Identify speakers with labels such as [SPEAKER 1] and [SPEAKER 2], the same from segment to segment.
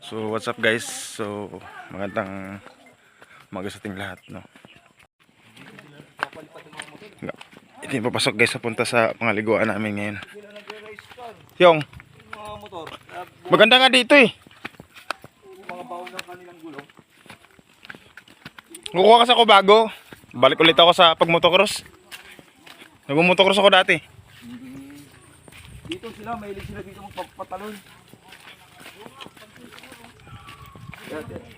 [SPEAKER 1] So what's up guys? So magandang umaga sa ating lahat, no. Ito yung papasok guys sa punta sa pangaliguan namin ngayon. Yung maganda nga dito eh. Kukuha kasi ako bago. Balik ulit ako sa pagmotocross. Nagmumotocross ako dati.
[SPEAKER 2] Dito sila, mahilig sila dito magpapatalon.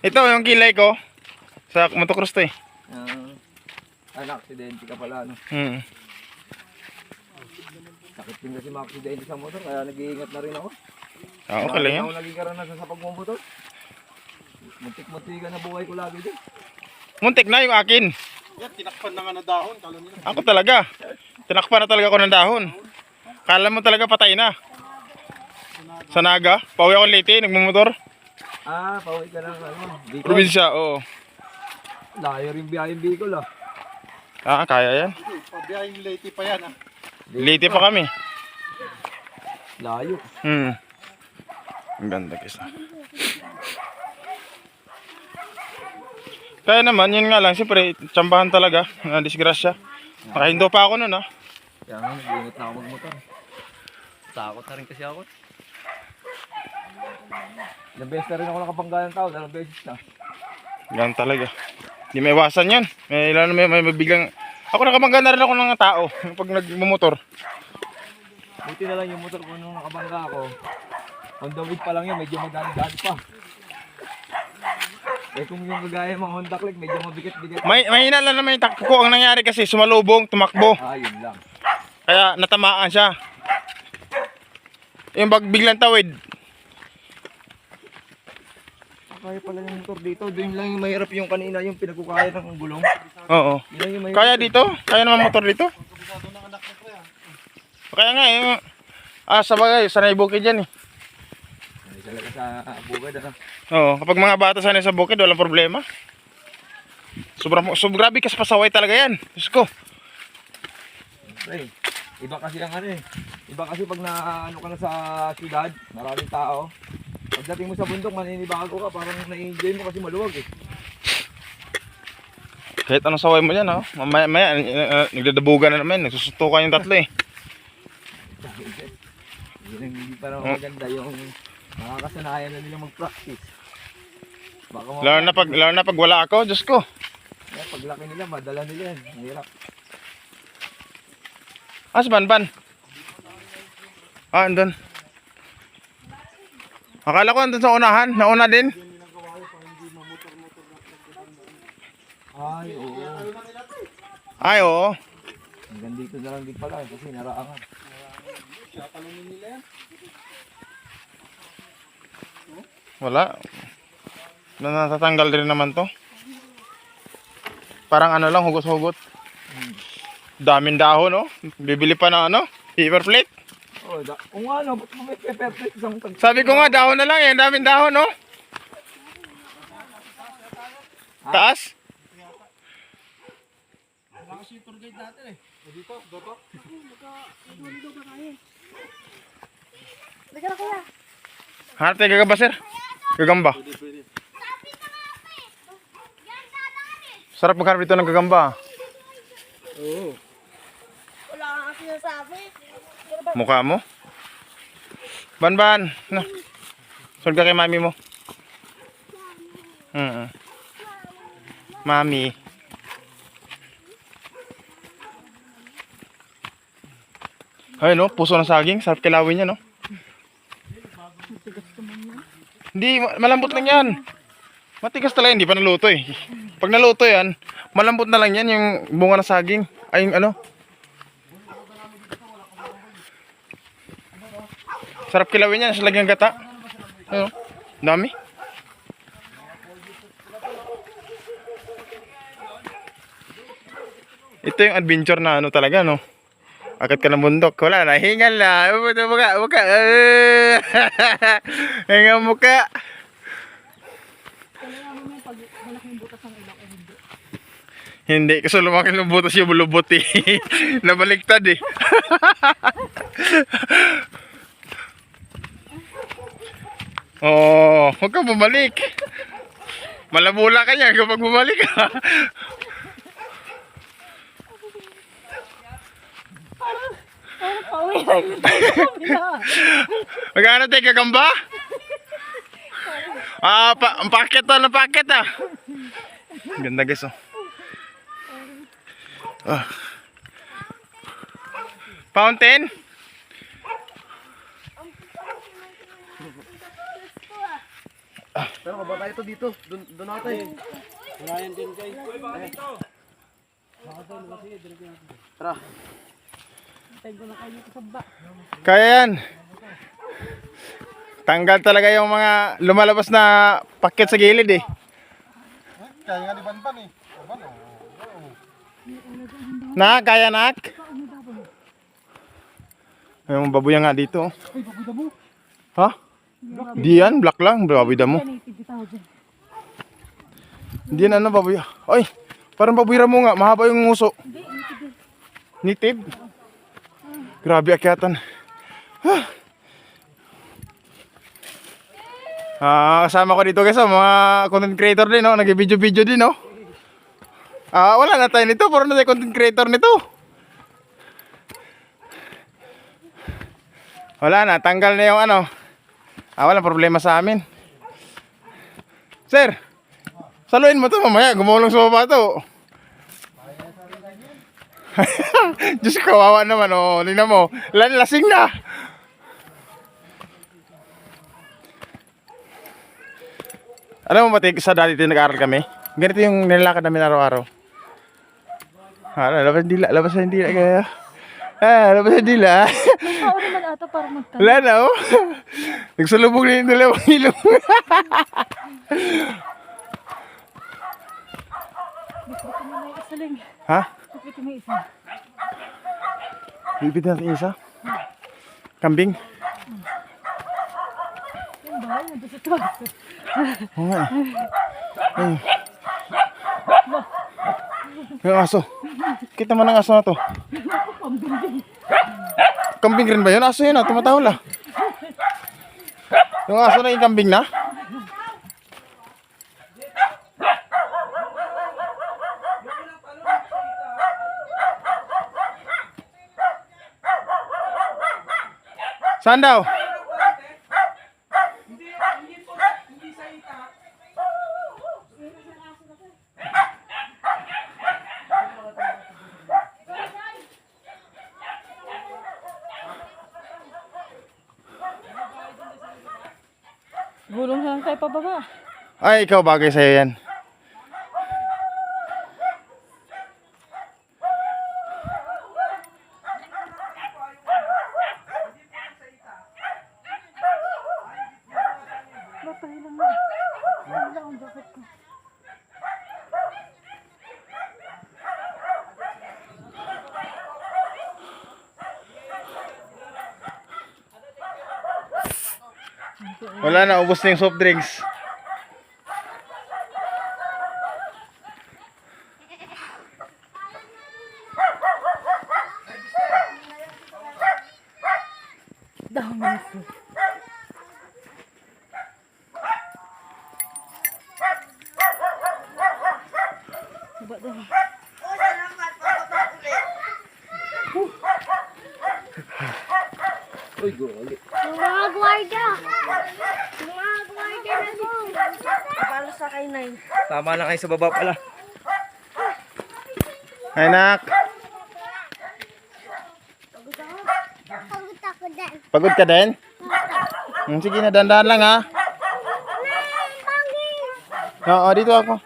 [SPEAKER 1] Ito yung kilay ko sa motocross to eh.
[SPEAKER 2] Aksidente ka pala, no? Sakit din kasi makaksidente sa motor, kaya nag-iingat na rin ako.
[SPEAKER 1] Okay lang yan.
[SPEAKER 2] Ako naging karanasan sa pagmumotor. Muntik-muntikan na buhay ko lagi din.
[SPEAKER 1] Muntik na yung akin.
[SPEAKER 2] Yan, tinakpan na nga na dahon.
[SPEAKER 1] Ako talaga. Tinakpan na talaga ako ng dahon. Kala mo talaga patay na. Sa Naga, pauwi ako late, nagmumotor.
[SPEAKER 2] Pauwi ka lang, Bicol.
[SPEAKER 1] Probinsya, oo.
[SPEAKER 2] Layo rin biyayang Bicol,
[SPEAKER 1] Kaya yan.
[SPEAKER 2] Pabiyayang Leyte pa yan,
[SPEAKER 1] Late pa kami.
[SPEAKER 2] Layo.
[SPEAKER 1] Ang ganda guys. Kaya naman, yun nga lang, siyempre, tsambahan talaga, na disgrasya. Nakahindo pa ako nun,
[SPEAKER 2] Kaya nga, nag-iingat na ako magmotor. Takot na rin kasi ako. Ilang beses na rin ako nakabangga ng tao, 2 beses na.
[SPEAKER 1] Ganun talaga. Hindi may iwasan yan. May biglang... Ako nakabangga na rin ako ng tao pag nagmumotor.
[SPEAKER 2] Buti na lang yung motor ko nung nakabangga ako. On the way pa lang yun, medyo magdaan pa. Kung yung kagaya mga Honda Click, medyo mabigat-bigat.
[SPEAKER 1] Mahina lang naman yung takbo ko. Ang nangyari kasi, sumalubong, tumakbo.
[SPEAKER 2] Yun lang.
[SPEAKER 1] Kaya natamaan siya. Yung biglang tawid.
[SPEAKER 2] Kaya pala yung motor dito. Doon lang yung mahirap yung kanina, yung pinagkukaya ng gulong.
[SPEAKER 1] Oo. Kaya dito? Kaya naman motor dito? Kaya nga eh. Sabagay, sanay bukid yan eh.
[SPEAKER 2] Sanay talaga sa bukid,
[SPEAKER 1] Oo, kapag mga bata sanay sa bukid, walang problema. Grabe kasi pasaway talaga yan. Diyos ko.
[SPEAKER 2] Pre, iba kasi ang iba kasi pag naano ka na sa siyudad, maraming tao. Pagdating mo sa bundok, maninibago ka, parang na-enjoy mo kasi maluwag eh.
[SPEAKER 1] Kahit anong saway mo dyan, maya nagdadabugan na naman, nagsusuntukan yung tatlo eh.
[SPEAKER 2] Hindi pa naman maganda yung nakakasanayan na nila mag-practice.
[SPEAKER 1] Lalo na pag wala ako, Diyos ko.
[SPEAKER 2] Paglaki nila, madala nila yan. Mahirap.
[SPEAKER 1] Si Banban. Andun. Akala ko andun sa unahan, nauna din.
[SPEAKER 2] Ay, oo.
[SPEAKER 1] Oo.
[SPEAKER 2] Hanggang dito na lang din pala kasi naraangan.
[SPEAKER 1] Wala. Natatanggal din naman to. Parang ano lang, hugot-hugot. Daming dahon, no? Bibili pa ng paper plate.
[SPEAKER 2] Kung ano, ba't mo may paper plate isang tag...
[SPEAKER 1] Sabi ko nga, dahon na lang eh. Daming dahon, no? Taas?
[SPEAKER 2] Wala kasi yung tour guide natin eh. Dito, doto.
[SPEAKER 3] Dagala kuya.
[SPEAKER 1] Hanap tayo gagamba, sir. Gagamba. Sarap maghanap dito ng gagamba.
[SPEAKER 2] Oo.
[SPEAKER 3] Wala kang sinasabi.
[SPEAKER 1] Mukha mo. Banban. No. Sulog ka kay mami mo. Mami. Ay no, puso ng saging. Sarap kilawin niya, no? Hindi, malambot lang yan. Matigas talaga, hindi pa naluto eh. Pag naluto yan, malambot na lang yan yung bunga ng saging. Ay, yung ano. Sarap kilawin yan, sa lagyang gata. Ano? Dami. Ito yung adventure na ano talaga, no? Akit ka ng bundok. Wala na, hingal na. Muka. Hingal muka. Hindi, kasi lumaki ng butas yung bulubot eh. Nabaliktad eh. Oh, huwag kang bumalik. Malabula ka niya kapag bumalik ka.
[SPEAKER 3] Pauwi na.
[SPEAKER 1] Magkano tayo kagamba? Ang paket to, ang paket ah. Ganda guys oh. Ah. Fountain?
[SPEAKER 2] Pero mababa tayo dito. Doon ako tayo. Tara.
[SPEAKER 1] Kaya yan. Tanggal talaga yung mga lumalabas na paket sa gilid eh.
[SPEAKER 4] Kaya nga di Banban eh.
[SPEAKER 1] Na, kaya nak? Yung baboy nga dito.
[SPEAKER 4] Ay, babuda mo.
[SPEAKER 1] Ha? Di yan, black lang, baboy damo. Hindi yan ano baboy. Ay, parang baboy ramo nga, mahaba yung nguso. Nitib. Grabe akyatan. Kasama ko dito guys, mga content creator din, no? Nag-video-video din, no? Wala na tayo nito, puro na tayo content creator nito. Wala na, tanggal na yung ano. Walang problema sa amin. Sir, saluin mo to mamaya, gumulong sa baba to. Diyos ko, kawawa naman, oh. Tingnan mo, lasing na. Alam mo ba, sa dati nag-aaral kami? Ganito yung nilalakad namin araw-araw. Labas ang dila, labas ang dila kaya. Labas ang dila.
[SPEAKER 3] Oo naman ata para magtanong.
[SPEAKER 1] Wala na, oh. Nagsalubog na yung dalawang ilong.
[SPEAKER 3] Bitbitin mo na yung isa lang.
[SPEAKER 1] Ha?
[SPEAKER 3] Bitbitin mo yung isa.
[SPEAKER 1] Bibit natin isa? Kambing?
[SPEAKER 3] Yung bahay, nandun sa tuwas.
[SPEAKER 1] Oo nga eh. Ay. Yung aso. Kita mo ng aso na to. Kambing rin ba yun? Aso yun ah, tumatawal ah. Yung aso na yung kambing na? Saan daw?
[SPEAKER 3] Gulong lang tayo pababa.
[SPEAKER 1] Ay, ikaw bagay sa'yo yan.
[SPEAKER 3] Batay lang na. Wala akong jacket ko.
[SPEAKER 1] Wala na, ubos na yung soft drinks.
[SPEAKER 3] Dami ito. Baba daw.
[SPEAKER 2] Uy, gali.
[SPEAKER 3] Mga gwardiya! Mga gwardiya na po! Kapalo sa kay Nay.
[SPEAKER 2] Tama lang kayo sa baba pala.
[SPEAKER 1] Ay, nak.
[SPEAKER 3] Pagod ako din.
[SPEAKER 1] Pagod ka din? Sige na, dandahan lang ha. Oo, dito ako.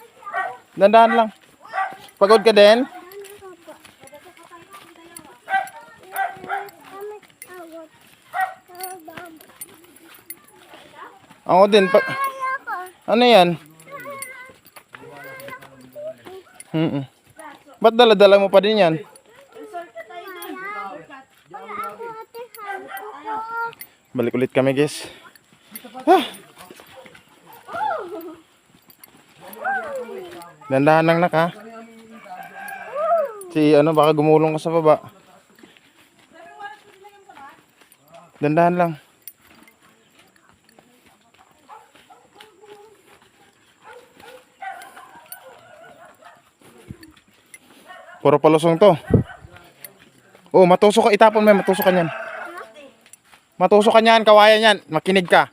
[SPEAKER 1] Dandahan lang. Pagod ka din? Ako din. Ano yan? Ba't dala-dala mo pa din yan? Balik ulit kami guys. Dandahan lang nak ha. Baka gumulong ka sa baba. Dandahan lang. Puro palusong to. Oh, matusok ka. Itapon mo yan. Matusok ka niyan. Matusok ka niyan. Kawayan yan. Makinig ka.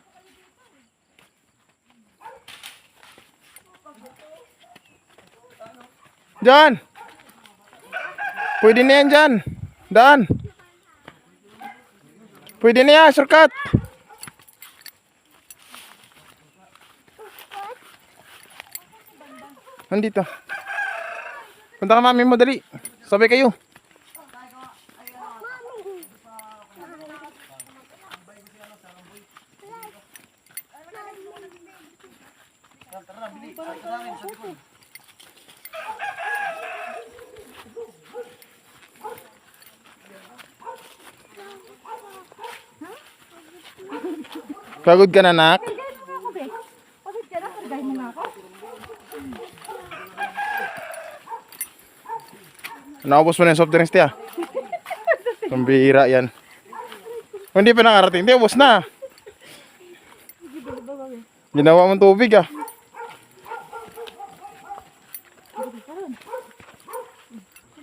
[SPEAKER 1] Diyan. Pwede na yan dyan. Daan. Pwede na yan. Shortcut. Nandito. Punta ka mami mo, dali. Sabay kayo. Pagod ka na, nak?
[SPEAKER 3] Bakit ka na? Pagdahin mo na ako.
[SPEAKER 1] Naubos mo na yung soft drinks, tiya. Pambihira yan. Kung hindi pa nakarating, tiya, ubos na. Ginawa mong tubig, ah.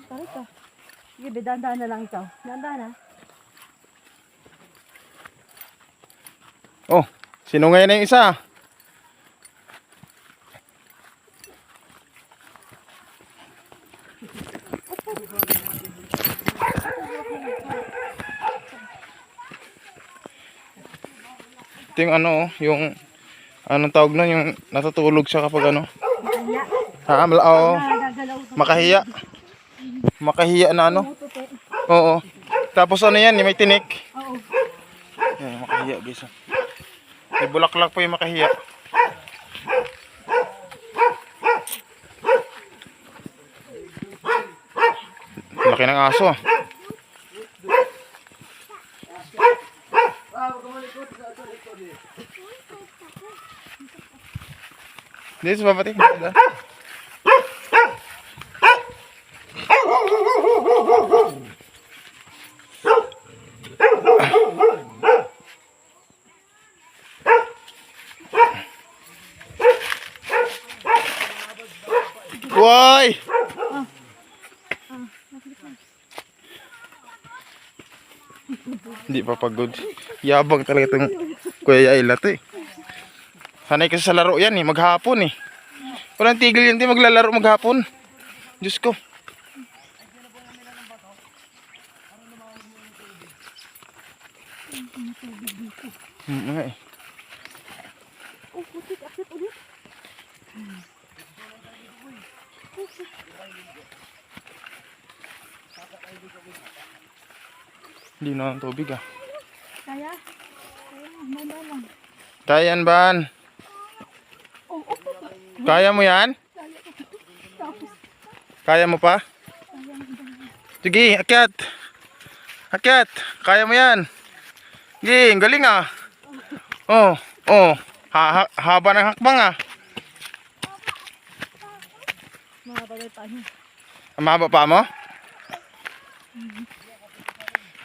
[SPEAKER 3] Tarik ka. Sige, dahan-dahan na lang ikaw. Dahan-dahan ha.
[SPEAKER 1] Oh, sino ngayon na yung isa? Ito yung ano, yung anong tawag nun, yung natutulog siya kapag ano.
[SPEAKER 3] Kaya,
[SPEAKER 1] Ha, oo,
[SPEAKER 3] nagagalaw ka.
[SPEAKER 1] makahiya. Makahiya na ano. Oo. Tapos ano yan, yung may tinik.
[SPEAKER 3] Oo.
[SPEAKER 1] Yan, makahiya guys. May bulaklak po yung makahiya. Laki ng aso ah. Dito sa babati. Why? Hindi pa pagod. Yabang talaga itong Kuya Ayla to eh. Sanay kasi sa laro yan eh, maghapon eh. Walang tigil yan, di maglalaro maghapon. Diyos ko. Nga eh.
[SPEAKER 3] Oh, putik. Akit ulit.
[SPEAKER 1] Hindi na ang tubig ah.
[SPEAKER 3] Kaya? Manda lang.
[SPEAKER 1] Kaya yan, Ban? Kaya mo yan? Kaya mo pa? Sige, akyat. Akyat. Kaya mo yan. Sige, ang galing ah. Oh, oh. Haba ng hakbang ah.
[SPEAKER 3] Mga bagay tayo.
[SPEAKER 1] Mahaba pa mo?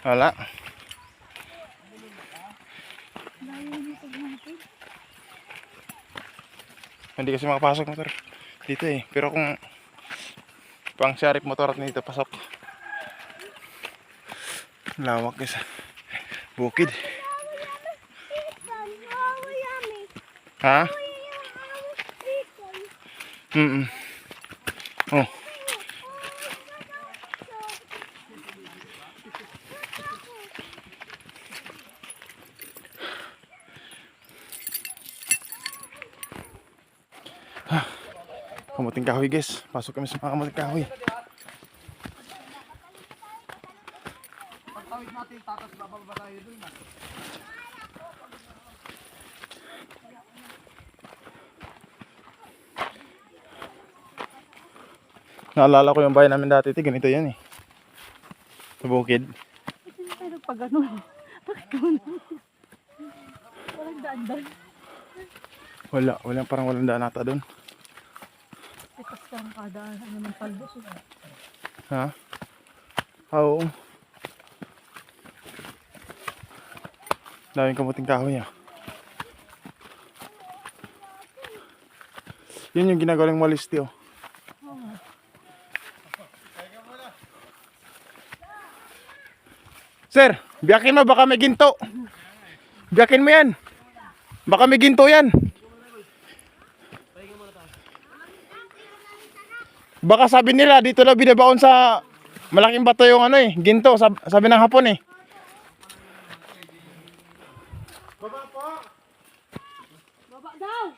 [SPEAKER 1] Wala. Hindi kasi makapasok motor dito eh. Pero kung pang sharif motor at dito pasok. Lawak guys. Bukid. Ha? Oh. Kamuting kahoy guys. Pasok kami sa mga kamuting kahoy.
[SPEAKER 4] Pagtawid natin, tatas bababa tayo dun.
[SPEAKER 1] Naalala ko yung bahay namin dati. Ganito yan eh. Sa bukid.
[SPEAKER 3] Kasi na tayo nagpag-ganon. Bakit ganon? Walang daan-daan.
[SPEAKER 1] Wala. Parang walang daan ata doon.
[SPEAKER 3] Ipas ka ang kadaan. Ano ng palbos.
[SPEAKER 1] Ha? Oo. Daming kamuting kahoy ah. Yun yung ginagawang malisti oh. Sir, biyakin mo, baka may ginto. Biyakin mo yan. Baka may ginto yan. Baka sabi nila, dito na binabaon sa malaking bato yung ano eh, ginto, sabi ng Hapon eh.
[SPEAKER 3] Baba daw.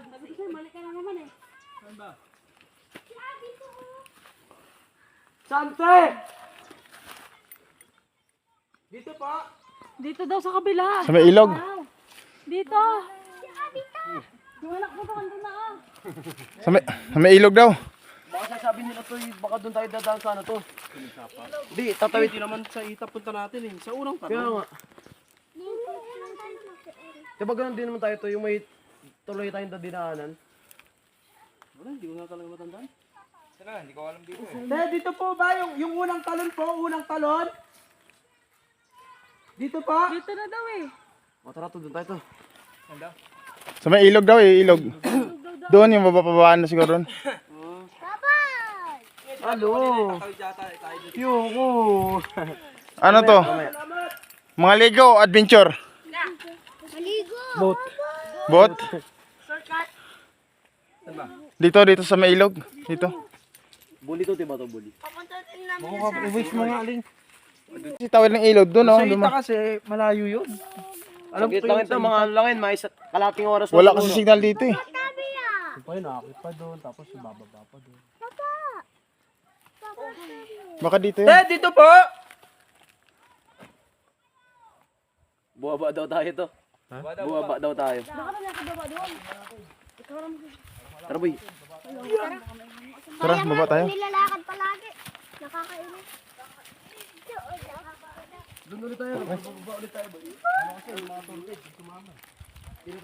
[SPEAKER 3] Sabi ko sa'yo, balik ka na naman eh.
[SPEAKER 4] Sante! Dito po.
[SPEAKER 3] Dito daw sa kabila.
[SPEAKER 1] Sa may ilog.
[SPEAKER 3] Dito. Yung anak mo doon na ah.
[SPEAKER 1] Sa may ilog daw.
[SPEAKER 4] Baka sasabi nila to, baka doon tayo dadaan sa ano to. Hindi, tatawid din naman sa itap punta natin eh. Sa unang tanong. Kaya nga. Diba ganun din naman tayo to, yung may tuloy tayong dadinaanan. Wala, hindi ko na talaga matandaan.
[SPEAKER 2] Sana, hindi ko alam dito eh.
[SPEAKER 4] Hindi, dito po ba? Yung unang talon po, unang talon? Dito po?
[SPEAKER 3] Dito na daw eh.
[SPEAKER 4] O tara to, doon tayo to.
[SPEAKER 1] Sa may ilog daw eh, ilog. Doon yung bababaan na siguro doon.
[SPEAKER 4] Halo. Yoko.
[SPEAKER 1] Ano to? Mga Lego adventure.
[SPEAKER 3] Maligo.
[SPEAKER 4] Boat.
[SPEAKER 1] Bot?
[SPEAKER 3] Shortcut.
[SPEAKER 1] Dito sa may ilog. Dito.
[SPEAKER 4] Buli to, diba to, buli?
[SPEAKER 3] Papunta din namin
[SPEAKER 4] Wish mo nga, Aling.
[SPEAKER 1] Si tawid ng ilog doon oh.
[SPEAKER 4] Sa ita kasi, malayo yun. Alam ko lang ito, mga ano lang yun, may kalating oras.
[SPEAKER 1] Wala kasi signal dito eh.
[SPEAKER 3] Tabi ah.
[SPEAKER 4] Pa yun, nakakit pa doon, tapos bababa pa doon.
[SPEAKER 1] Baka dito yun.
[SPEAKER 4] Dito po! Buwaba daw tayo to. Buwaba daw tayo.
[SPEAKER 3] Baka na nasa baba doon.
[SPEAKER 4] Tara boy.
[SPEAKER 1] Tara, baba tayo.
[SPEAKER 3] Nilalakad palagi. Nakakainis.
[SPEAKER 4] Doon ulit tayo. Bababa ulit tayo boy.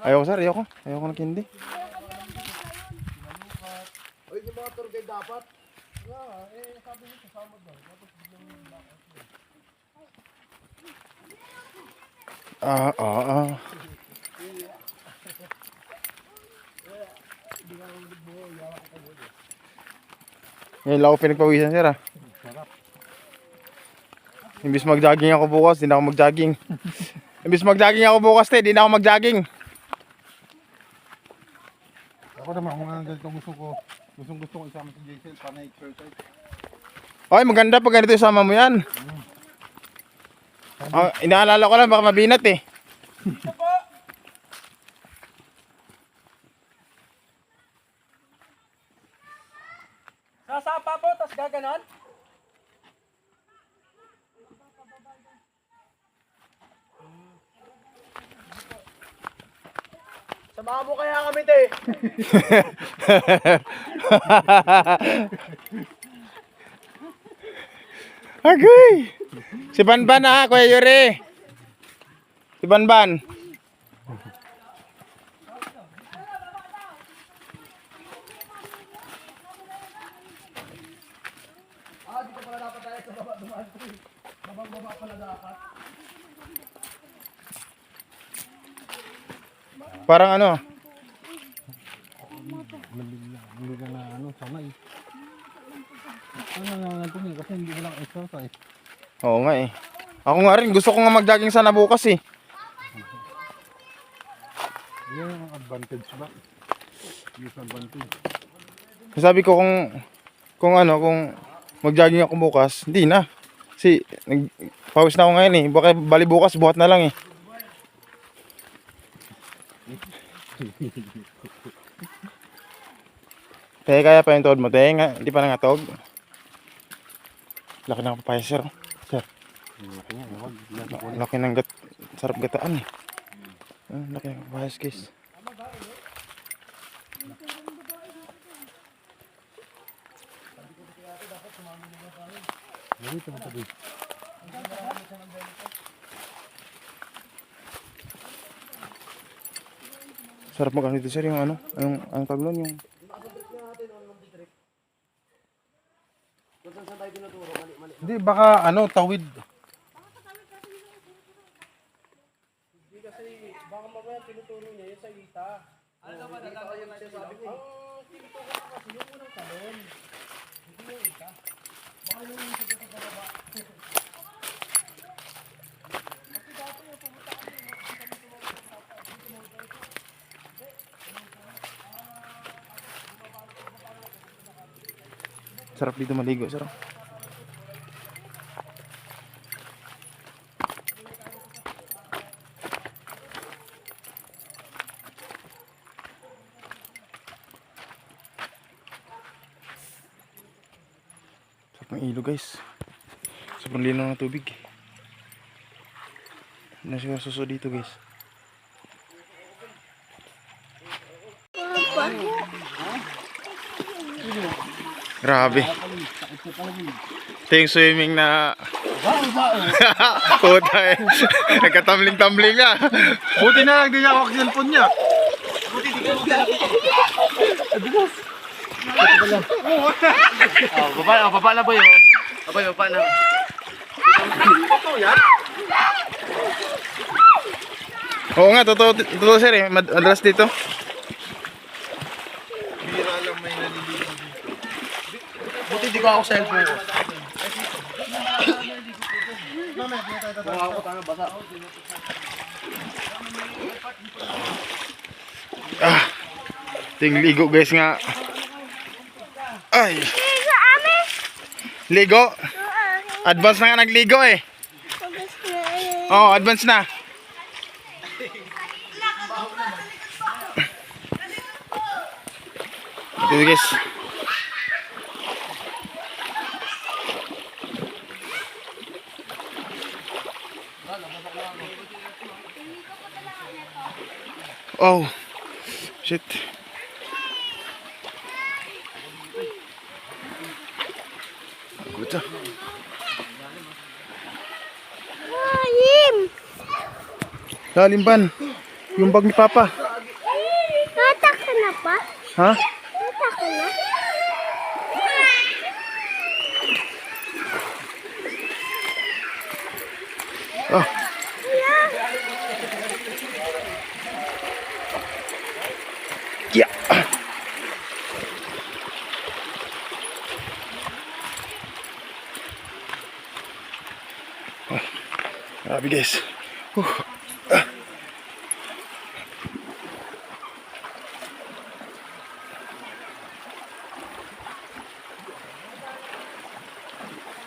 [SPEAKER 1] Ayoko sir, ayoko. Ayoko ng kindi.
[SPEAKER 4] Oy, yung mga tour guide dapat.
[SPEAKER 1] Ah. Ngayon lang ako pinagpawisan sir ah. Imbis mag-jogging ako bukas, di na ako mag-jogging. Imbis mag-jogging ako bukas, di na ako mag-jogging.
[SPEAKER 5] Ako naman, kung ang ganito gusto ko isama si Jason para na-exercise.
[SPEAKER 1] Okay, maganda pag ganito isama mo yan. Inaalala ko lang, baka mabinat eh.
[SPEAKER 4] Sasapa po, tas gaganon. Samahan mo kaya kami, te.
[SPEAKER 1] Agay! Si Banban ah, Kuya Yuri. Si Banban. Parang ano?
[SPEAKER 5] Hindi ka na sanay. Ano na natin eh, kasi hindi ko lang exercise.
[SPEAKER 1] Oo nga eh. Ako nga rin, gusto ko nga mag-jogging sana bukas eh.
[SPEAKER 5] Yan ang advantage ba? Disadvantage.
[SPEAKER 1] Sabi ko kung mag-jogging ako bukas, hindi na. Kasi pawis na ako ngayon eh. Baka bali bukas, buhat na lang eh. Te, kaya pa yung tuhod mo, te? Hindi pa nangatog? Laki ng papaya, sir. Sir. Laki ng sarap gataan eh. Laki ng papaya, guys. Sarap mag dito, sir, yung ano, ang taglon, yung
[SPEAKER 5] Hindi, baka tawid.
[SPEAKER 1] Sarap dito maligo, sir. Sarap ng ilog, guys. Sobrang linaw ng tubig. Ano siya suso dito, guys? Grabe. Ito yung swimming na puta eh. Nagkatumbling-tumbling nga.
[SPEAKER 4] Buti na lang din niya ako cellphone niya. Baba na boy. Baba na.
[SPEAKER 1] Oo nga, totoo sir eh. Madalas dito.
[SPEAKER 4] Buti di ko ako cellphone ko.
[SPEAKER 1] Ah, ting ligo guys nga. Ay.
[SPEAKER 3] Ligo, ame.
[SPEAKER 1] Ligo. Advance na nga nagligo eh. Oh, advance na. Ito guys. Oh. Shit. Good.
[SPEAKER 3] Ayim.
[SPEAKER 1] Lalim ban. Yung bag ni Papa.
[SPEAKER 3] Natak ka na pa?
[SPEAKER 1] Ha?
[SPEAKER 3] Natak ka na?
[SPEAKER 1] Oh. Yeah. Oh. Grabe guys.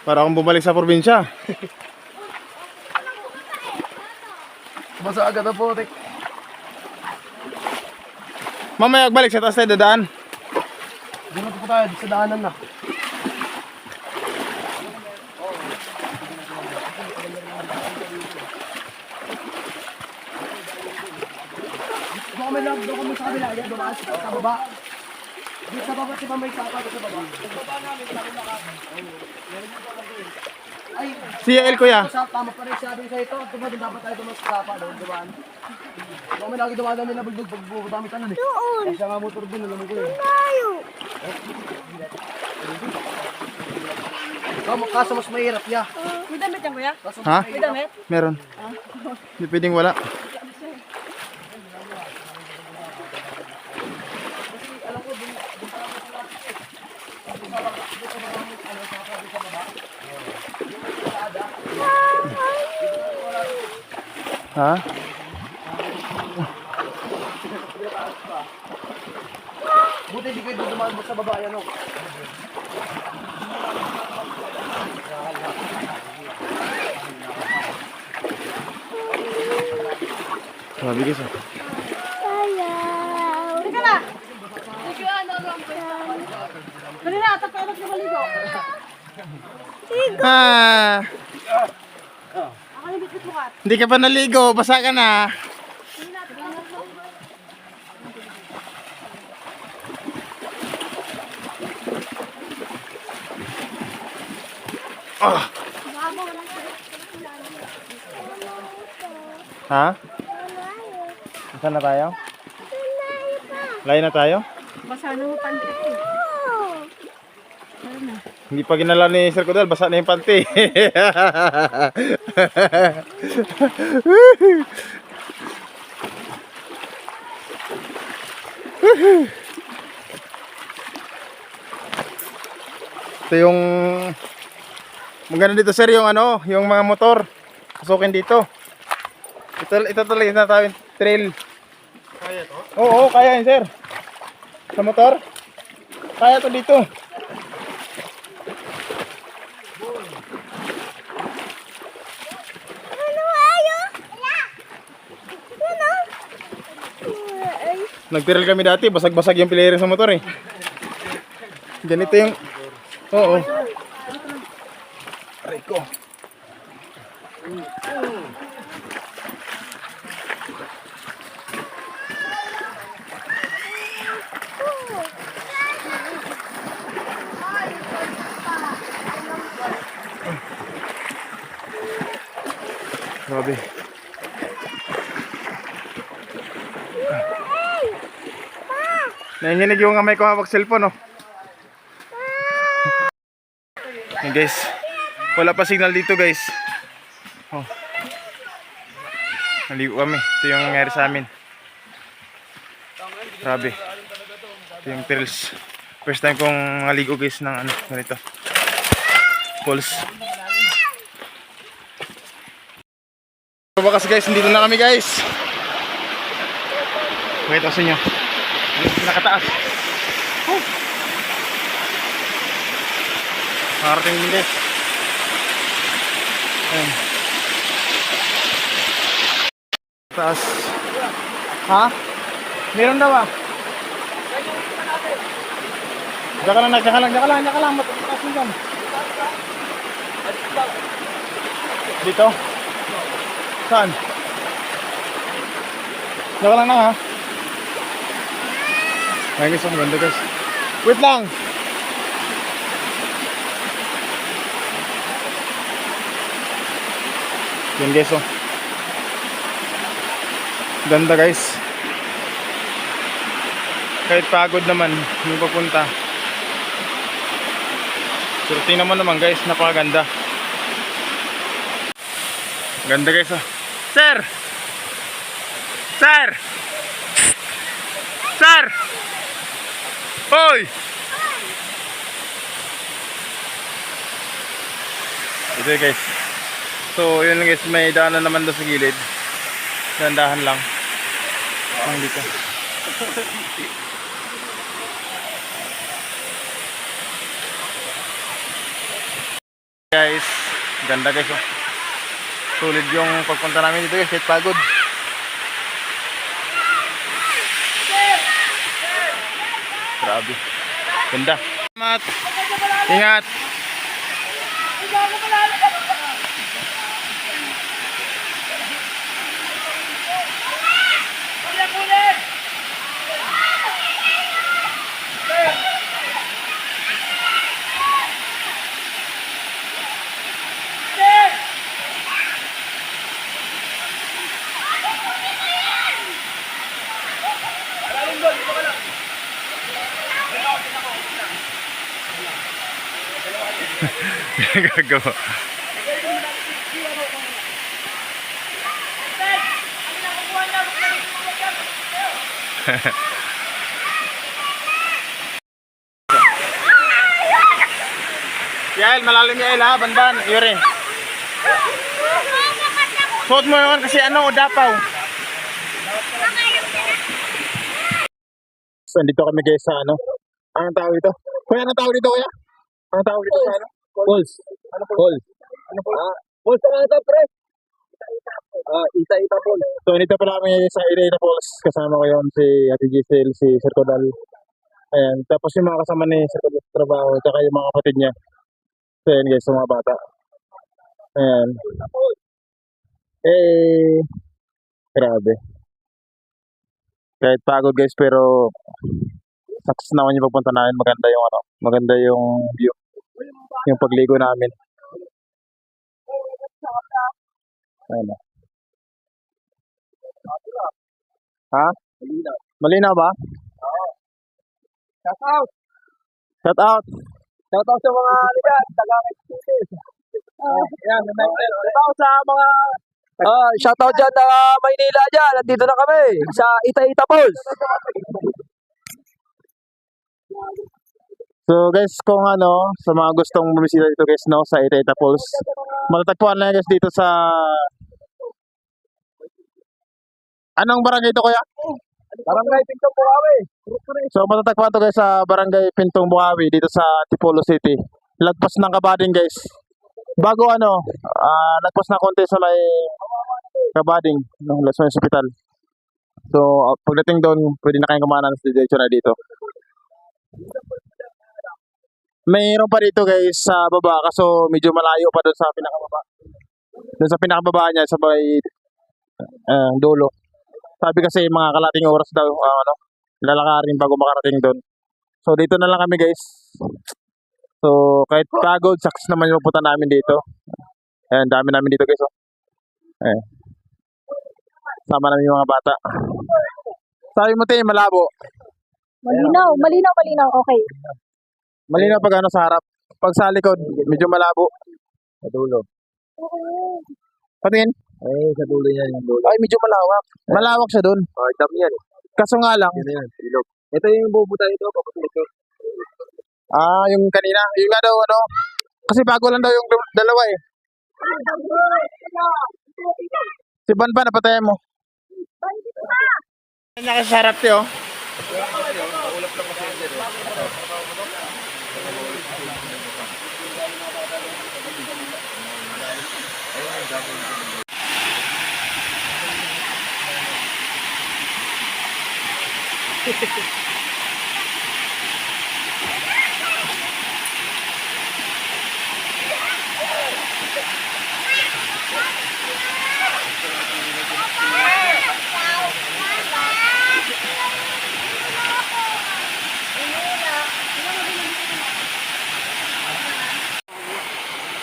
[SPEAKER 1] Para akong bumalik sa probinsya.
[SPEAKER 4] Basa agad ang putik.
[SPEAKER 1] Mamaya balik sa taas tayo dadaan.
[SPEAKER 4] Dito po tayo sa daanan na. Doon kami sa kabila. Yan, dumaan sa baba. Dito sa baba, si Mamay Sapa. Dito sa baba. Ay,
[SPEAKER 1] Si El kuya.
[SPEAKER 4] sa tama pa rin siya din sa ito. Doon dapat tayo dumaan sa Sapa. Doon, dumaan. Kami lagi dumaan nila bulldog pag dami tanan eh.
[SPEAKER 3] Doon.
[SPEAKER 4] Ay, siya nga motor din, alam mo ko eh.
[SPEAKER 3] Tayo.
[SPEAKER 4] Kaso mas mahirap niya.
[SPEAKER 3] May damit yan, kuya?
[SPEAKER 1] Ha?
[SPEAKER 3] May damit?
[SPEAKER 1] Meron. Hindi pwedeng wala. Ha?
[SPEAKER 4] Buti hindi kayo dumaan sa baba yan, oh.
[SPEAKER 1] Grabe guys ah.
[SPEAKER 3] Ayaw. Teka na. Dali na, atak ka na maligo.
[SPEAKER 1] Ah,
[SPEAKER 3] Ako yung bisit mo ka.
[SPEAKER 1] hindi ka pa naligo, basa ka na. Ah. Ha? Saan na tayo? Layo na tayo?
[SPEAKER 3] Basa na mo panty.
[SPEAKER 1] Hindi pa ginala ni Sir Codel, basa na yung panty. Ito yung maganda dito sir, yung ano, yung mga motor. Pasukin dito. Ito talaga yung tinatawag trail. Kaya to? Oo, kaya yun sir. Sa motor. Kaya to dito. Nagtiral kami dati, basag-basag yung pilere sa motor eh. Ganito yung... Oo. Aray ko. Grabe. Nanginginig yung kamay ko hawak cellphone, oh. Yan guys. Wala pa signal dito, guys. Oh. Naligo kami. Ito yung nangyari sa amin. Grabe. Ito yung thrills. First time kong naligo, guys, ng ano, ganito. Falls. Bakas guys, nandito na kami guys. Wait ako sa inyo. Nakataas. Makarating din guys. Ayan. Taas. Ha? Meron daw ah. Diyan ka lang. Mataas mo dyan. Dito? Saan? Diyan ka lang ha. Ayan guys, ang ganda guys. Wait lang! Yan guys, oh. Ganda guys. Kahit pagod naman yung papunta. Pero tingnan mo naman guys, napakaganda. Ganda guys, oh. Sir! Sir! Sir! Hoy! Ito guys. So yun guys, may daanan naman doon sa gilid. Dandahan lang. Ang dito. Guys, ganda guys, oh. Sulit yung pagpunta namin dito guys, kahit pagod. Grabe. Ganda. Salamat. Ingat. Gagawa. Yael, malalim Yael ha, bandan, Yuri. Suot mo yun kasi ano, dapaw. So, andito kami guys sa ano. Anong tawag dito? Kuya, anong tawag dito kuya? Anong tawag dito sa ano? Falls. Ano falls? Ano falls? Falls na ito, pre. Ita Falls. So, nito pala kami sa Ita Falls. Kasama ko yun si Ate Giselle, si Sir Codal. Ayan. Tapos yung mga kasama ni Sir Codal sa trabaho, tsaka yung mga kapatid niya. So, ayan guys, sa mga bata. Ayan. Eh, grabe. Kahit pagod guys, pero success naman yung pagpunta namin. Maganda yung ano, maganda yung view. Yung pagligo namin. Ayan. Ha? Malinaw ba? Shout out! Shout out! Shout out sa mga ligat, taga-Mexico. Ayan, shout out sa mga...
[SPEAKER 2] Shout out dyan na Maynila dyan. Nandito na kami sa Ita Falls.
[SPEAKER 1] So guys, kung ano, sa mga gustong bumisita dito guys, no, sa Ita Falls, matatagpuan lang guys dito sa... Anong barangay ito kuya?
[SPEAKER 2] Barangay Pintong Bukawi.
[SPEAKER 1] So matatagpuan to guys sa Barangay Pintong Bukawi dito sa Antipolo City. Lagpas ng Kabading guys. Bago ano, lagpas na konti sa may Kabading ng Las Vegas Hospital. So, pagdating doon, pwede na kayong kumanan sa direction na dito. Mayroon pa dito guys sa baba, kaso medyo malayo pa doon sa pinakababa. Doon sa pinakababa niya, sa may dulo. Sabi kasi mga kalating oras daw, lalakarin bago makarating doon. So, dito na lang kami guys. So, kahit pagod, success naman yung punta namin dito. Ayan, dami namin dito guys. Oh. Ayan. Sama namin yung mga bata. Sabi mo tayo, malabo.
[SPEAKER 3] Malinaw, malinaw, malinaw. Okay.
[SPEAKER 1] Malinaw pag ano sa harap. Pag sa likod, medyo malabo.
[SPEAKER 2] Sa dulo.
[SPEAKER 1] Patingin?
[SPEAKER 2] Ay, sa dulo yan yung dulo.
[SPEAKER 1] Ay, medyo malawak. Malawak siya doon.
[SPEAKER 2] Oh, dam yan.
[SPEAKER 1] Kaso nga lang,
[SPEAKER 2] Yan yan, ilog. Ito yung bubuta ito, papunta ito.
[SPEAKER 1] yung kanina, yung nga daw, kasi bago lang daw yung dalawa eh. Si Banban, napatay mo. Yan na kasi sa harap tiyo.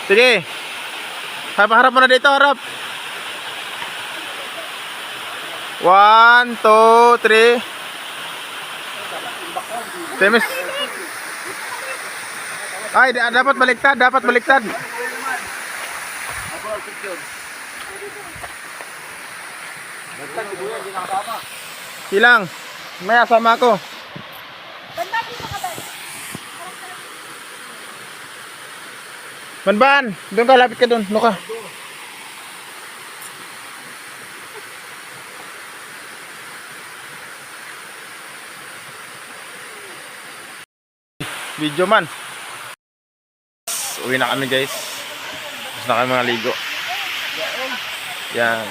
[SPEAKER 1] Sige. Harap mo na dito, harap. 1, 2, 3. Temis. Ay, dapat baliktad, dapat baliktad. Hilang. Maya sama ako. Banban, doon ka, lapit ka doon. Ano ka? Video man. Uwi na kami guys. Gusto na kami mga ligo. Yan.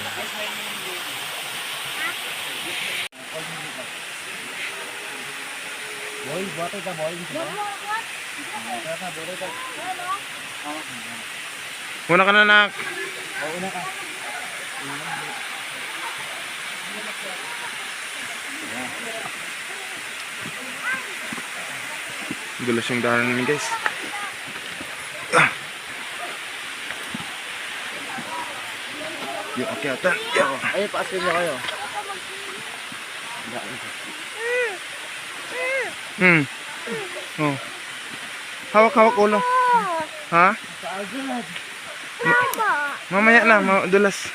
[SPEAKER 5] Boy, buhatay ka boy.
[SPEAKER 1] Muna ka na nak.
[SPEAKER 5] Oo na ka.
[SPEAKER 1] Dulas yung daanan namin guys. Yung akyatan.
[SPEAKER 5] Ay, paasin niyo kayo.
[SPEAKER 1] Oh. Hawak-hawak ulo. Ha? Mamaya na, dulas.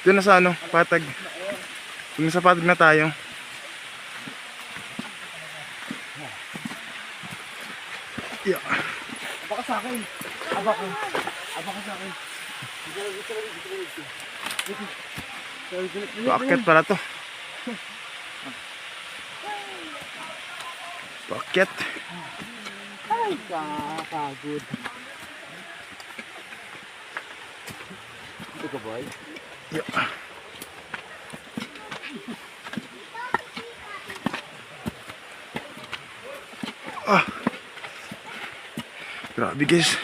[SPEAKER 1] Doon na sa patag. Doon na sa patag na tayo. Yeah.
[SPEAKER 5] Abaka sa akin. Abaka. Abaka sa akin.
[SPEAKER 1] Paakyat pala to. Paakyat.
[SPEAKER 5] Ay, kakagod. Ito ka boy?
[SPEAKER 1] Yeah. Grabe guys.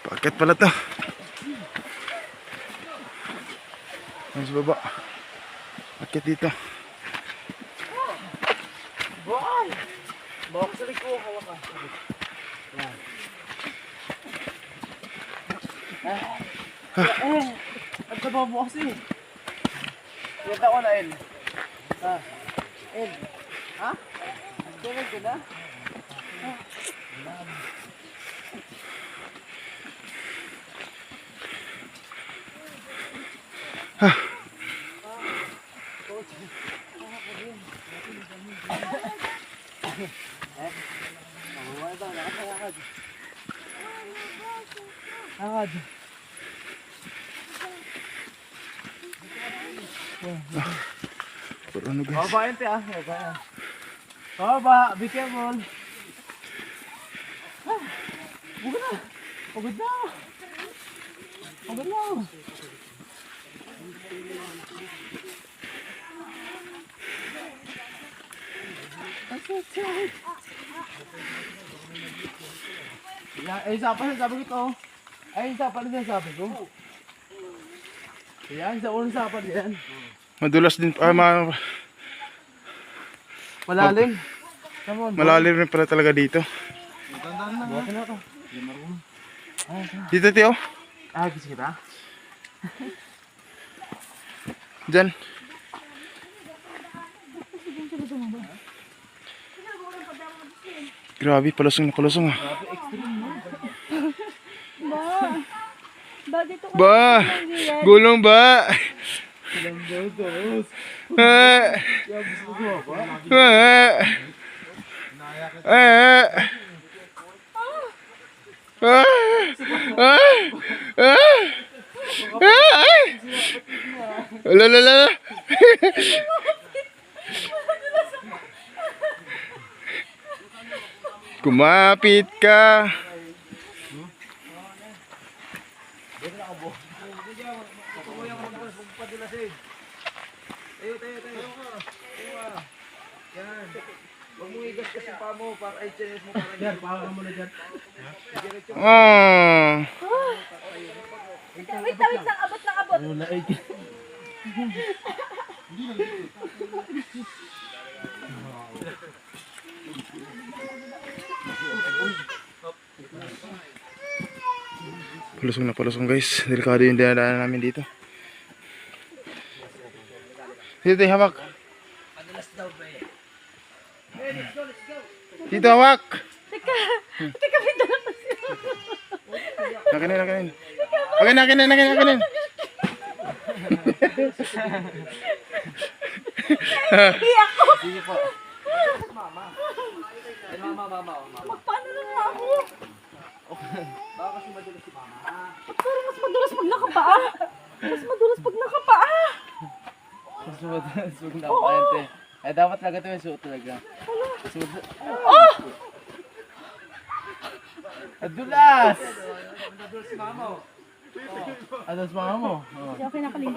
[SPEAKER 1] Paakyat pala to. Ang sa baba. Paakyat dito.
[SPEAKER 5] Boy! Bawa ko sa liko. Hawak ka. Yan. Ang sabaw mo kasi. Kita ko na, El. El. Ha? Kailan ka na? Hangad.
[SPEAKER 1] Pero ano guys?
[SPEAKER 5] Baba yun, te, ah. Baba, be careful. Pagod na. Pagod na. Pagod na.
[SPEAKER 4] Ay, isa pa sabi ko to. Ay, isa pa rin sabi ko. Yan, sa unang sapa yan.
[SPEAKER 1] Madulas din,
[SPEAKER 4] Malalim. Come on.
[SPEAKER 1] malalim rin pala talaga dito.
[SPEAKER 4] Buhatin na to.
[SPEAKER 1] Dito, Tio.
[SPEAKER 4] Ah, gusto kita?
[SPEAKER 1] Diyan. Grabe, palusong na palusong ah.
[SPEAKER 3] Ba, dito ka
[SPEAKER 1] Ba! Gulong ba? Ah! Ah! Ah! Ah! Ah! Ah! La la la. Kumapit ka.
[SPEAKER 2] Huwag mo igas kasi pa mo, para ay chines mo para
[SPEAKER 4] Yan, baka ka muna dyan.
[SPEAKER 1] Oh.
[SPEAKER 3] Wait lang, abot lang, abot.
[SPEAKER 4] Wala ay.
[SPEAKER 1] Palusong guys. Delikado yung dinadaanan namin dito. Dito, hawak. Dito, hawak.
[SPEAKER 3] Teka, may dala pa siya.
[SPEAKER 1] Nakinin. Nakinin.
[SPEAKER 3] Iyak ko.
[SPEAKER 2] Sige po. Ay, mama.
[SPEAKER 3] Paano na nga ako?
[SPEAKER 2] Baka kasi madulas si mama.
[SPEAKER 3] Parang mas madulas pag nakapaa. Mas madulas pag nakapaa.
[SPEAKER 4] Susunod na kapayante. Eh, dapat talaga ito yung suot talaga. Suot.
[SPEAKER 3] Oh!
[SPEAKER 4] Adulas! Adulas mga mo.
[SPEAKER 3] Okay na kalim.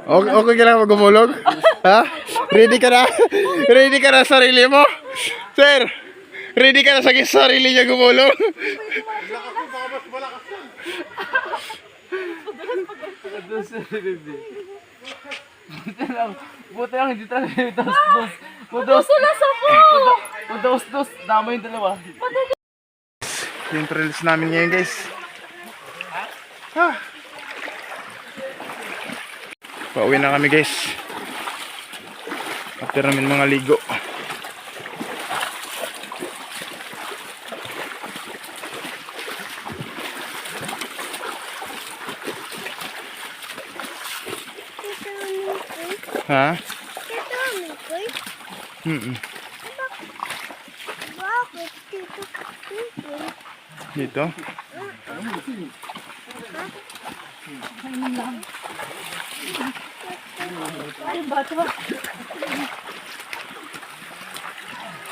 [SPEAKER 1] Okay ka lang magumulog? Ha? Ready ka na? Ready ka na sa sarili mo? Sir, ready ka na sa sarili niya gumulong?
[SPEAKER 4] Adulas na bebe. Buti lang, hindi talaga yung dos.
[SPEAKER 3] Sulas ako!
[SPEAKER 4] Dos. Dama yung dalawa.
[SPEAKER 1] Yung trails namin ngayon guys. Pauwi na kami guys. After namin mga ligo. Ha?
[SPEAKER 3] Ito, Mikoy. Bakit?
[SPEAKER 1] Dito?
[SPEAKER 3] Ay, bato.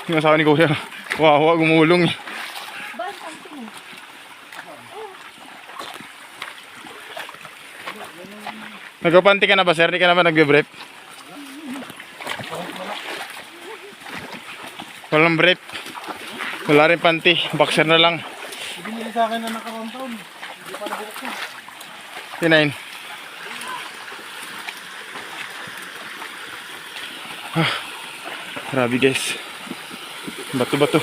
[SPEAKER 1] Yung asawa ni Kuya. Wow, gumulong eh. Nagpapanti ka na ba sir? Di ka na ba nagbe-brief? Walang brief. Wala rin panty. Boxer na lang.
[SPEAKER 5] Binili sa akin na nakaraang taon.
[SPEAKER 1] Kinain. Grabe guys. Bato-bato.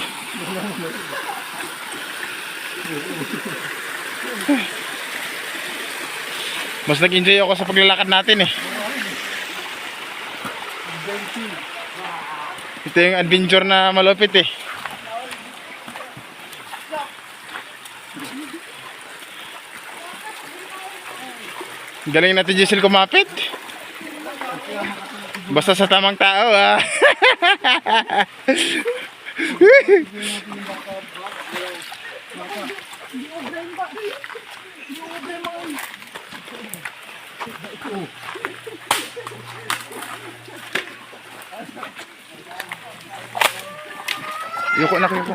[SPEAKER 1] Mas nag-enjoy ako sa paglalakad natin eh. Ito yung adventure na malupit eh. Galing natin Giselle kumapit. Basta sa tamang tao ah. Yuko na yuko.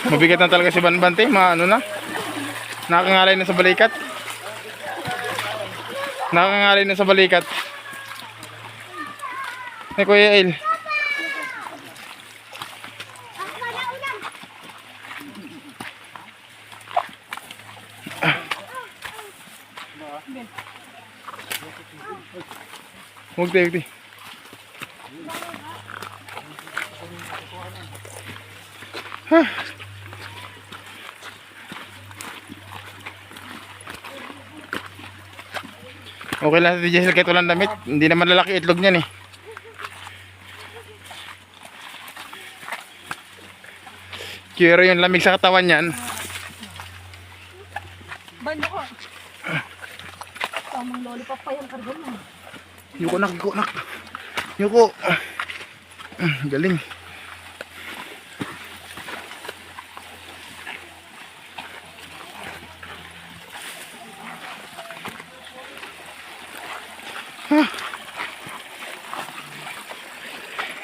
[SPEAKER 1] Mabigat na talaga si Banbante, ano na. Nakangalay na sa balikat. Nakangalay na sa balikat. Ni Kuya El. Huwag tayo, huwag tayo. Okay lang si Jessel kahit walang damit. Hindi naman lalaki itlog niyan eh. Kiro yung lamig sa katawan niyan.
[SPEAKER 3] Bando ko. Tamang lollipop pa yung karga mo.
[SPEAKER 1] Yuko nak, yuko nak. Yuko. Galing.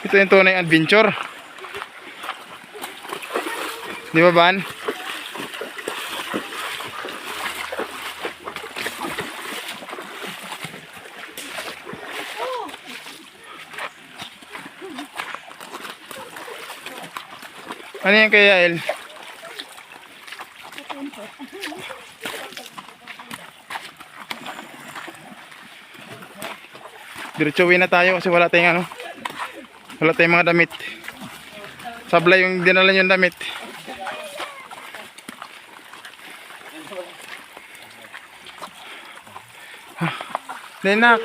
[SPEAKER 1] Ito yung tunay adventure. Di ba, Ban? Ano yan kaya, El? Diretso uwi na tayo kasi wala tayong ano. Wala tayong mga damit. Sablay yung dinala yung damit. Denak.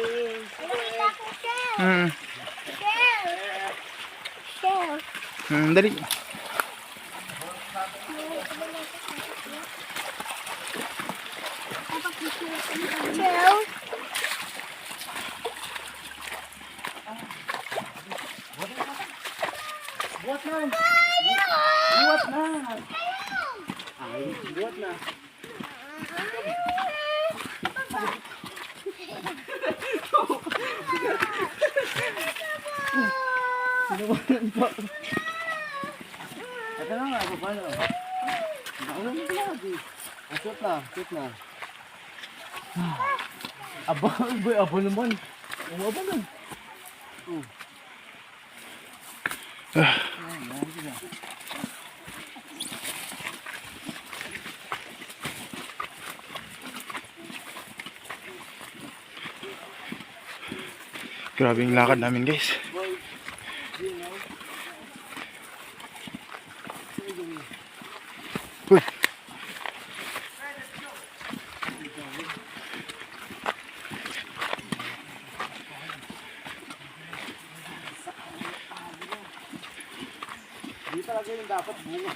[SPEAKER 1] Dali.
[SPEAKER 4] Ito na nga, baba na. Ano na lagi? Shoot na, shoot na. Aba, boy, aba naman. Aba na.
[SPEAKER 1] Grabe yung lakad namin, guys. Uy.
[SPEAKER 4] Di talaga yung dapat bunga.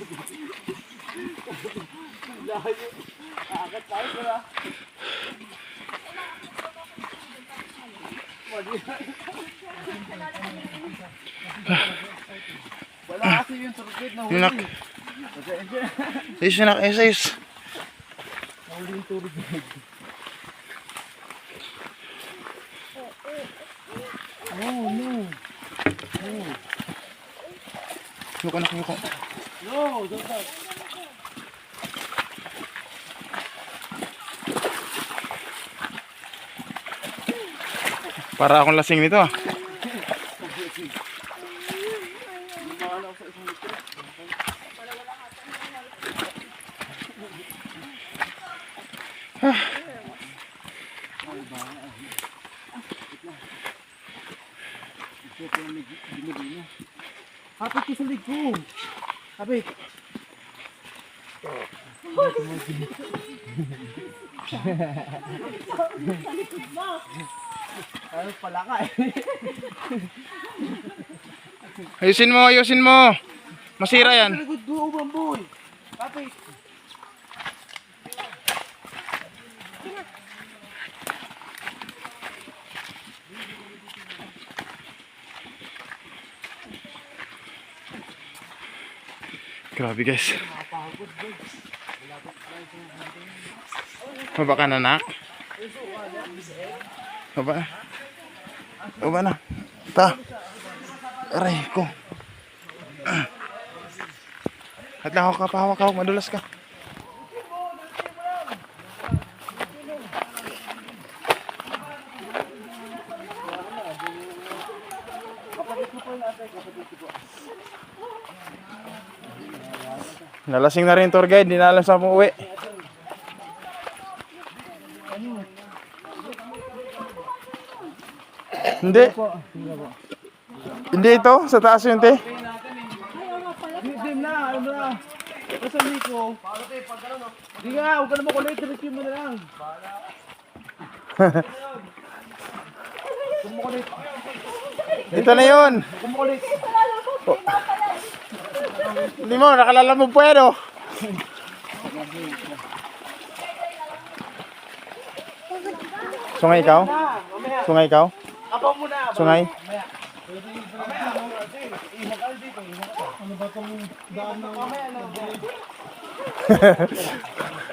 [SPEAKER 4] Dahil akat tayo pala. Wala kasi yung surkit na huli.
[SPEAKER 1] Yunak. Ayos, yunak. Ayos, ayos.
[SPEAKER 4] Nahuli yung turog. Oh no.
[SPEAKER 1] Yuko na, yuko.
[SPEAKER 4] No, don't touch.
[SPEAKER 1] Para akong lasing nito ah.
[SPEAKER 4] Hapit ka sa lig ko. Hapit. Ano pala ka eh.
[SPEAKER 1] Ayusin mo, ayusin mo. Masira yan.
[SPEAKER 4] Good do, bamboy. Hapit.
[SPEAKER 1] Grabe guys. Baba ka na, nak. Baba na. Baba na. Ta. Aray ko. At lang ako ka, pahawak ka, madulas ka. Nalasing na rin yung tour guide, hindi na alam saan umuwi. Hindi. Hindi ito, sa taas yun, te.
[SPEAKER 4] Dim na, ano na. Basta Nico. Hindi nga, huwag ka na makulit. Review mo na lang.
[SPEAKER 1] Ito na yun.
[SPEAKER 4] Kumukulit.
[SPEAKER 1] Hindi mo, nakalala mo pwero. Sungay ikaw? Sungay ikaw?
[SPEAKER 4] Apaw mo na.
[SPEAKER 1] Sungay?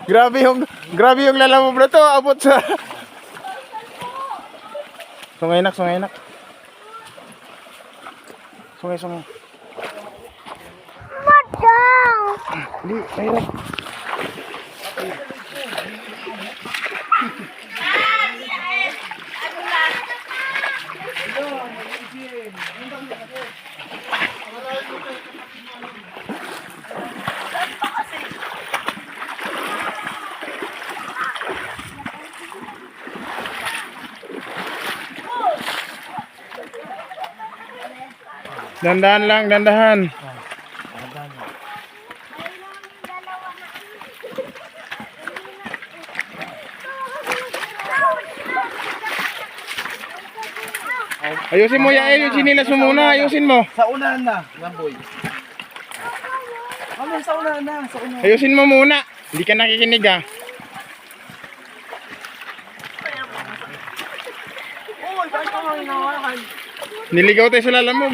[SPEAKER 1] grabe yung lalamog na to, abot sa Sungay nak, sungay nak. Sungay, sungay.
[SPEAKER 3] Madang!
[SPEAKER 1] Hindi, mahirap. Dandahan lang, dandahan. Ayusin mo yan, yung sinilas mo muna, ayusin mo.
[SPEAKER 4] Sa unahan na. Yan, boy. Mamaya, sa unahan na. Sa unahan.
[SPEAKER 1] Ayusin mo muna. Hindi ka nakikinig ah.
[SPEAKER 4] Uy, bakit ka mga inawakan?
[SPEAKER 1] Niligaw tayo sa lalamog.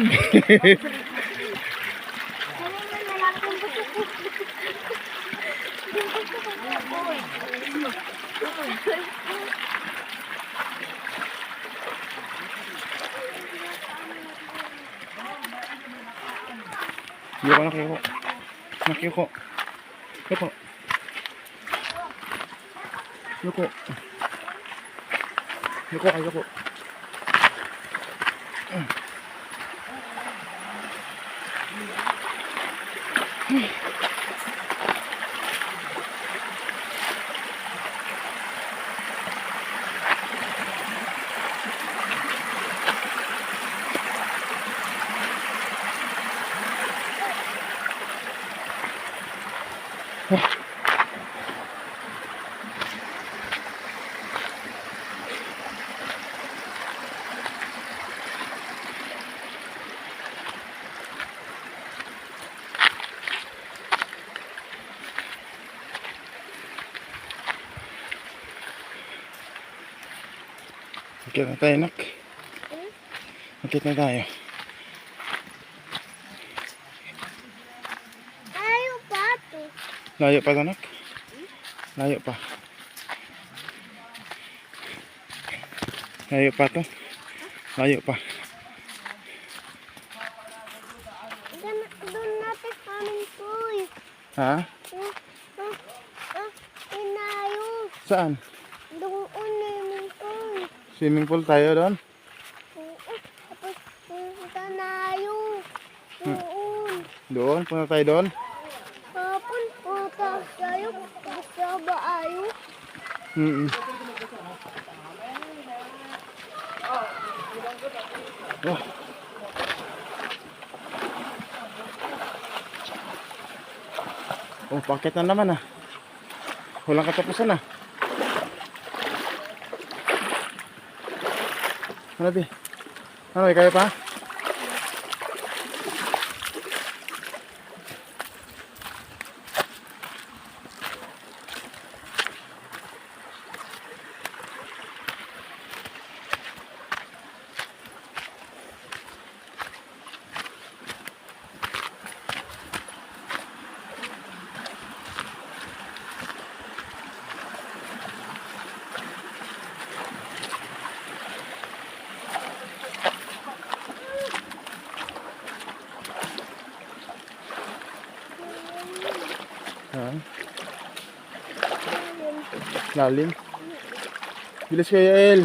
[SPEAKER 1] Hindi ako nakiko. Nakiko. Yuko. Yuko. Yuko, ayoko. Akit na tayo, nak. Akit na tayo.
[SPEAKER 3] Ayaw pa to.
[SPEAKER 1] Layo pa to, nak. Layo pa. Layo pa to. Layo pa.
[SPEAKER 3] Doon natin kanin ko eh.
[SPEAKER 1] Ha?
[SPEAKER 3] Inayo.
[SPEAKER 1] Saan?
[SPEAKER 3] Doon namin ko eh.
[SPEAKER 1] Swimming pool tayo doon?
[SPEAKER 3] Tapos punta nayo. Doon.
[SPEAKER 1] Doon? Punta tayo doon?
[SPEAKER 3] Hapon punta tayo. Gusto ba ayo?
[SPEAKER 1] Oh. Oh, pakit na naman ah. Walang katapusan ah. Ano di? Ano, kaya pa? Yan. Lalim. Bilis kayo, El.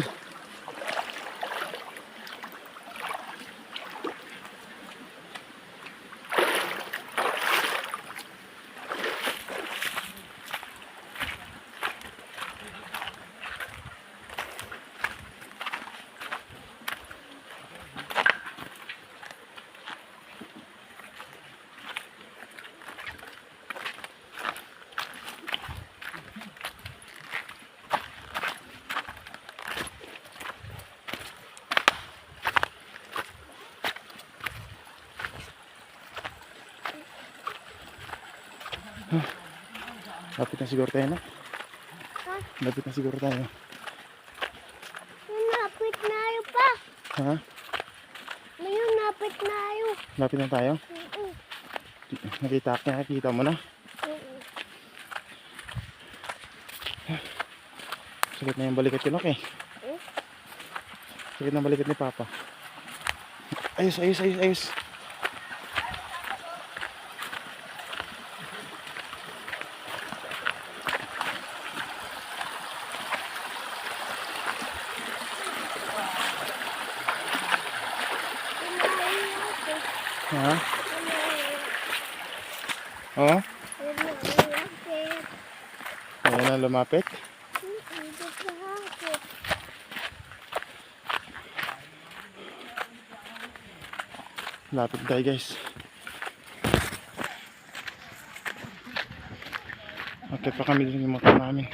[SPEAKER 1] Lapit na siguro tayo na. Lapit na siguro tayo.
[SPEAKER 3] Napit na ayo pa.
[SPEAKER 1] Ha?
[SPEAKER 3] Ngayon, napit na ayo.
[SPEAKER 1] Lapit na tayo? Nakita mo na? Sakit na yung balikat yun, okay? Sakit na balikat ni Papa. Ayos. Ha? Oo? Ayan na lumapit. Lapit tayo guys. Akit pa kami din yung motor namin.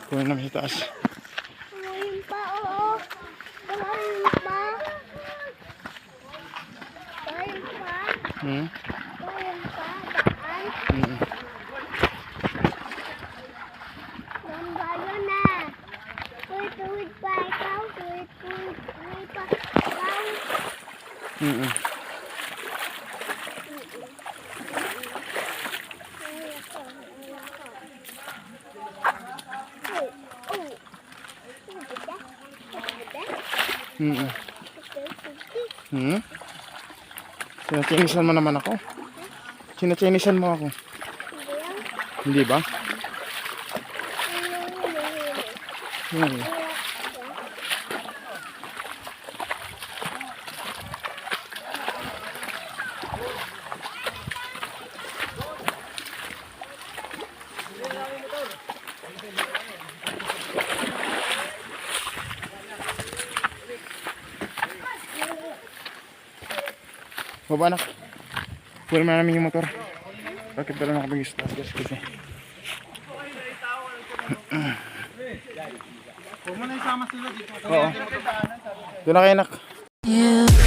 [SPEAKER 1] Kunin namin sa taas.
[SPEAKER 3] Ayun pa, oo. Ayun pa. Ayun pa.
[SPEAKER 1] Hmm?
[SPEAKER 3] Ayun pa. Daan.
[SPEAKER 1] Hmm.
[SPEAKER 3] Yan ba yun na? Tuwid pa ikaw. Tuwid pa ikaw.
[SPEAKER 1] Hmm. Hmm. Hmm? Sinachinisan mo naman ako. Sinachinisan mo ako. Hindi ba? Hmm. Baba anak. Kunin mo na namin yung motor. Bakit dala na kapag start gas kasi.
[SPEAKER 4] Huwag mo na isama sila dito.
[SPEAKER 1] Oo. Doon na kayo anak.
[SPEAKER 6] You